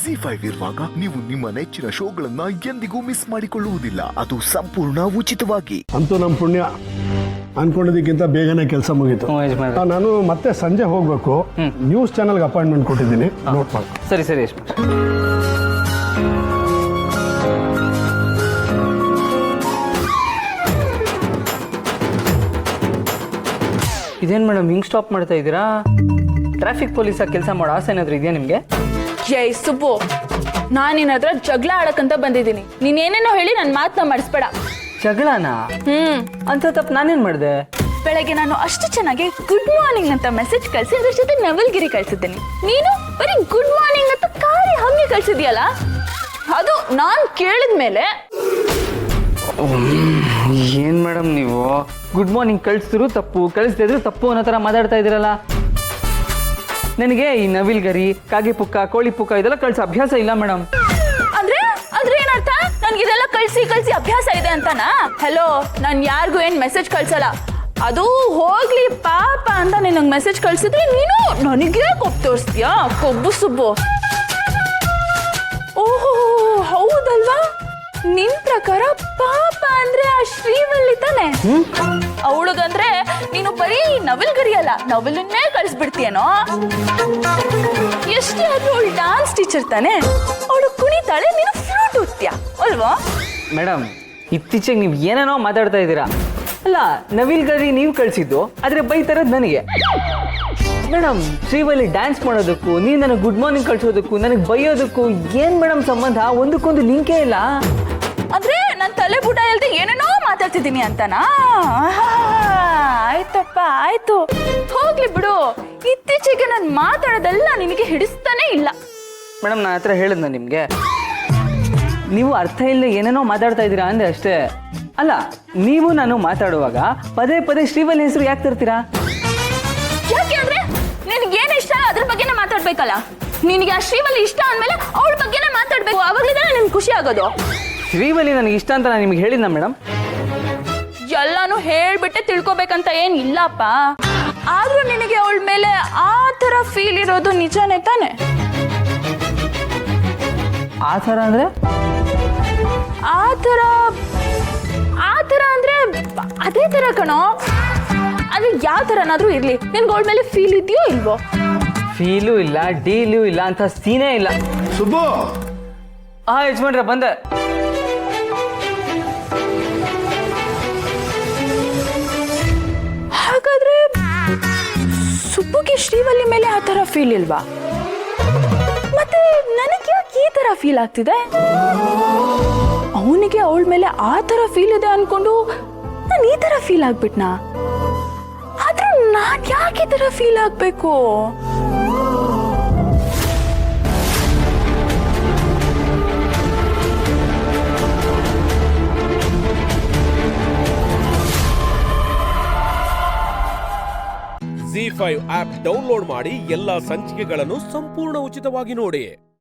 ZEE5 ಇರುವಾಗ ನೀವು ನಿಮ್ಮ ನೆಚ್ಚಿನ ಶೋಗಳನ್ನ ಎಂದಿಗೂ ಮಿಸ್ ಮಾಡಿಕೊಳ್ಳುವುದಿಲ್ಲ. ಅದು ಸಂಪೂರ್ಣ ಉಚಿತವಾಗಿ. ಅಂತೂ ನಮ್ಮ ಪುಣ್ಯ ಅನ್ಕೊಂಡಿದ್ದಕ್ಕಿಂತ ಬೇಗನೆ ಕೆಲಸ ಮುಗೀತು. ನಾನು ಮತ್ತೆ ಸಂಜೆ ಹೋಗ್ಬೇಕು. ನ್ಯೂಸ್ ಚಾನೆಲ್ಗೆ ಅಪಾಯಿಂಟ್ಮೆಂಟ್ ಕೊಟ್ಟಿದ್ದೀನಿ, ನೋಟ್ ಮಾಡಿ. ಸರಿ ಸರಿ ಯಜಮಾನ್ರೆ. ಇದೇನು ಮೇಡಮ್ ಹಿಂಗೆ ಸ್ಟಾಪ್ ಮಾಡ್ತಾ ಇದ್ದೀರಾ? ಟ್ರಾಫಿಕ್ ಪೊಲೀಸಾಗಿ ಕೆಲಸ ಮಾಡೋ ಆಸೆ ಏನಾದರೂ ಇದೆಯಾ ನಿಮಗೆ? ಏಯ್ ಸುಬ್ಬು, ನಾನು ನಿನ್ನ ಹತ್ರ ಜಗಳ ಆಡಕ್ಕಂತ ಬಂದಿದ್ದೀನಿ. ನೀನೇನೇನೋ ಹೇಳಿ ನನ್ನ ಮಾತನ್ನ ಮಾಡಿಸ್ಬೇಡ. ಜಗಳನಾ? ಅಂತ ತಪ್ಪು ನಾನೇನು ಮಾಡಿದೆ? ಬೆಳಗ್ಗೆ ನಾನು ಅಷ್ಟು ಚೆನ್ನಾಗಿ ಗುಡ್ ಮಾರ್ನಿಂಗ್ ಅಂತ ಮೆಸೇಜ್ ಕಳಿಸಿ ಅದ್ರ ಜೊತೆ ನವಲ್ಗಿರಿ ಕಳ್ಸಿದ್ದೀನಿ. ನೀನು ಬರೀ ಗುಡ್ ಮಾರ್ನಿಂಗ್ ಅಂತ ಕಾರಿ ಹಂಗೆ ಕಳ್ಸಿದ್ಯಲ್ಲ, ಅದು ನಾನು ಕೇಳಿದ್ಮೇಲೆ. ಏನು ಮೇಡಮ್ ನೀವು ಗುಡ್ ಮಾರ್ನಿಂಗ್ ಕಳಿಸಿದ್ರು ತಪ್ಪು, ಕಳಿಸ್ದಿದ್ರು ತಪ್ಪು ಅನ್ನೋ ಥರ ಮಾತಾಡ್ತಾ ಇದ್ದೀರಲ್ಲ. ನನಗೆ ಈ ನವಿಲ್ಗರಿ, ಕಾಗೆ ಪುಕ್ಕ, ಕೋಳಿ ಪುಕ್ಕ ಇದೆಲ್ಲ ಕಳ್ಸೋ ಅಭ್ಯಾಸ ಇಲ್ಲ ಮೇಡಮ್. ಅಂದ್ರೆ ಏನರ್ಥ? ನನ್ಗಿದೆಲ್ಲ ಕಳ್ಸಿ ಅಭ್ಯಾಸ ಇದೆ ಅಂತನಾ? ಹಲೋ, ನಾನು ಯಾರಿಗೂ ಏನ್ ಮೆಸೇಜ್ ಕಳ್ಸಲ್ಲ. ಅದು ಹೋಗ್ಲಿ ಪಾಪ ಅಂತ ನಿನಗೆ ಮೆಸೇಜ್ ಕಳ್ಸಿದ್ರೆ ನೀನು ನನಗೆ ಕೊಬ್ಬು ತೋರಿಸ್ತೀಯಾ? ಕೊಬ್ಬು ಸುಬ್ಬು. ಓಹೋ ಹೌದಲ್ವಾ? ನಿನ್ ಪ್ರಕಾರ ಪಾಪ ಅಂದ್ರೆ ಆ ಶ್ರೀವಲ್ಲಿ ತಾನೆ? ಅವಳಿಗಂದ್ರೆ ನೀನು ಬರೀ ನವಿಲ್ಗರಿ ಅಲ್ಲ, ನವಿಲನ್ನೇ ಕಳಿಸ್ಬಿಡ್ತೀಯನೋ? ಎಷ್ಟೇ ಆದ್ರೂ ಅವಳು ಡಾನ್ಸ್ ಟೀಚರ್ ತಾನೆ, ಅವಳು ಕುಣಿತಾಳೆ, ನೀನು ಫ್ಲೂಟ್ ಓದ್ತೀಯ ಅಲ್ವಾ? ಮೇಡಮ್ ಇತ್ತೀಚೆಗೆ ನೀವು ಏನೇನೋ ಮಾತಾಡ್ತಾ ಇದ್ದೀರಾ. ಅಲ್ಲ, ನವಿಲ್ಗರಿ ನೀವು ಕಳಿಸಿದ್ದು, ಆದ್ರೆ ಬೈತಾರದ್ ನನಗೆ. ಮೇಡಮ್ ಶ್ರೀವಲ್ಲಿ ಡ್ಯಾನ್ಸ್ ಮಾಡೋದಕ್ಕೂ ನೀವು ನನಗೆ ಗುಡ್ ಮಾರ್ನಿಂಗ್ ಕಳ್ಸೋದಕ್ಕೂ ನನಗೆ ಬೈಯೋದಕ್ಕೂ ಏನ್ ಮೇಡಮ್ ಸಂಬಂಧ? ಒಂದಕ್ಕೊಂದು ಲಿಂಕೇ ಇಲ್ಲ. ಅಂದ್ರೆ ನನ್ನ ತಲೆ ಬುಡ ಇಲ್ದೆ ಏನೇನೋ ಮಾತಾಡ್ತಿದ್ದೀನಿ ಅಂತನಾ? ಆಯ್ತಪ್ಪ ಆಯ್ತು, ಹೋಗ್ಲಿ ಬಿಡು. ಇತ್ತೀಚೆಗೆ ನಾನು ಮಾತಾಡೋದೆಲ್ಲ ನಿನಗೆ ಹಿಡಿಸ್ತಾನೆ ಇಲ್ಲ. ಮೇಡಮ್ ನನ್ನ ಹತ್ರ ಹೇಳಿದ್ನ ನಿಮಗೆ? ನೀವು ಅರ್ಥ ಇಲ್ಲದೆ ಏನೇನೋ ಮಾತಾಡ್ತಾ ಇದ್ದೀರಾ ಅಂದ್ರೆ ಅಷ್ಟೇ. ಅಲ್ಲ, ನೀವು ನಾನು ಮಾತಾಡುವಾಗ ಪದೇ ಪದೇ ಶ್ರೀವಲ್ಲಿ ಹೆಸರು ಯಾಕೆ ತರ್ತೀರಾ? ಯಾಕೆ ಅಂದ್ರೆ ನಿನಗೆ ಏನು ಇಷ್ಟ ಅದ್ರ ಬಗ್ಗೆನೇ ಮಾತಾಡ್ಬೇಕಲ್ಲ. ನಿನಗೆ ಆ ಶ್ರೀವಲ್ಲಿ ಇಷ್ಟ ಅಂದ್ಮೇಲೆ ಅವಳ ಬಗ್ಗೆನೇ ಮಾತಾಡ್ಬೇಕು, ಅವಾಗಲೇ ನಿನ್ಗೆ ಖುಷಿ ಆಗೋದು. ಶ್ರೀವಲ್ಲಿ ನನಗೆ ಇಷ್ಟ ಅಂತ ನಾನು ನಿಮ್ಗೆ ಹೇಳಿದ್ನ ಮೇಡಮ್? ಎಲ್ಲಾನು ಹೇಳ್ಬಿಟ್ಟೆ ತಿಳ್ಕೊಬೇಕಂತ ಏನ್ ಇಲ್ಲಪ್ಪ. ಆದ್ರೂ ನಿನಗೆ ಅವಳ ಮೇಲೆ ಆ ತರ ಫೀಲ್ ಇರೋದು ನಿಜಾನೇ ತಾನೆ? ಆ ಥರ ಅಂದ್ರೆ? ಆ ಥರ ಅಂದ್ರೆ ಅದೇ ತರ ಕಣೋ. ಅದು ಯಾವ ಥರನಾದ್ರೂ ಇರ್ಲಿ, ನಿನ್ಗೆ ಅವಳ ಮೇಲೆ ಫೀಲ್ ಇದೆಯೋ ಇಲ್ವೋ? ಫೀಲು ಇಲ್ಲ, ಡೀಲು ಇಲ್ಲ ಅಂತ ಸೀನೇ ಇಲ್ಲ. ಸುಬ್ಬು, ಯಜಮಾನ್ರೆ ಬಂದೆ. ಹಾಗಾದ್ರೆ ಸುಬ್ಬುಗೆ ಶ್ರೀವಲ್ಲಿ ಮೇಲೆ ಆ ಥರ ಫೀಲ್ ಇಲ್ವಾ? ಮತ್ತೆ ನನಗೆ ಯಾಕೆ ಈ ತರ ಫೀಲ್ ಆಗ್ತಿದೆ? ಅವನಿಗೆ ಅವಳ ಮೇಲೆ ಆ ತರ ಫೀಲ್ ಇದೆ ಅನ್ಕೊಂಡು ನಾನು ಈ ತರ ಫೀಲ್ ಆಗ್ಬಿಟ್ನಾ? ಆದ್ರೂ ನಾನ್ ಯಾಕೆ ಈ ತರ ಫೀಲ್ ಆಗ್ಬೇಕು? ZEE5 ಆಪ್ ಡೌನ್ಲೋಡ್ ಮಾಡಿ ಎಲ್ಲಾ ಸಂಚಿಕೆಗಳನ್ನು ಸಂಪೂರ್ಣ ಉಚಿತವಾಗಿ ನೋಡಿ.